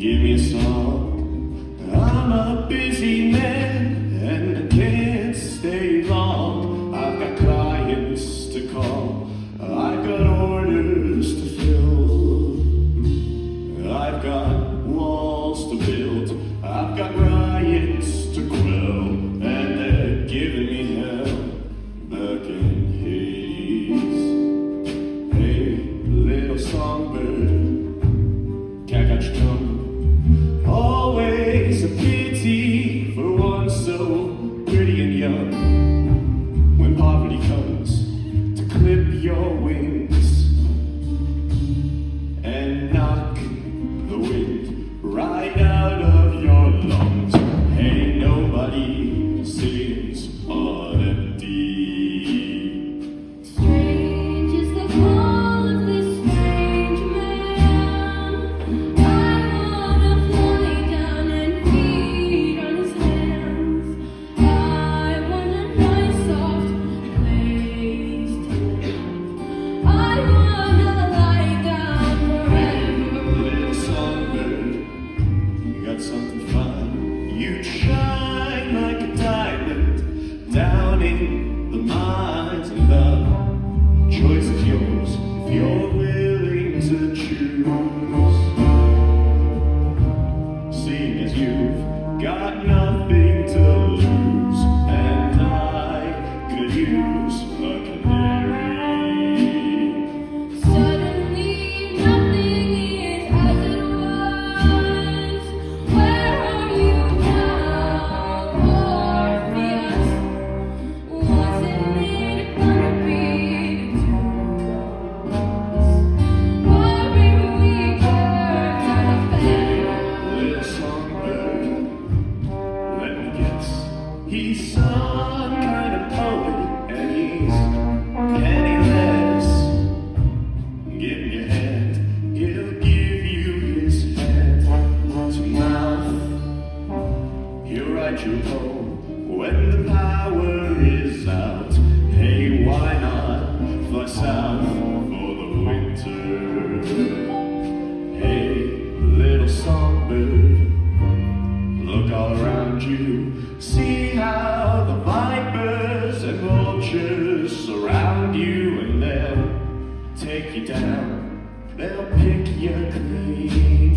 Give me a song. I'm a busy man and I can't stay long. I've got clients to call. I've got orders to fill. I've got walls to build. I've got riots to quell. And they're giving me hell back in Hades. Hey, little songbird, can't catch your tongue. Always a pity for one so pretty and young. When poverty comes to clip your wings and knock the wind right out of your lungs. Hey, nobody sings on empty. Strange is the call of this strange man. I wanna fly down and feed on his hands. I want a nice soft place to live. I wanna lie down forever. Little songbird, you got something fine. You'd shine like a diamond down in the mines, and the choice is yours if you're willing to choose. Seeing as you've got nothing to lose, and I could use a canary. Suddenly nothing is as it was. Where are you now, Orpheus? Wasn't it gonna be the two of us? Worry we birds of a feather. Little songbird, let me guess. He's some kind of poet, and he's penniless. Give him your hand, he'll give you his hand to mouth. He'll write you home when the power is out. Hey, why not fly south for the winter? Hey, little songbird, look all around you. See how the vipers and vultures surround you, and they'll take you down. They'll pick you clean.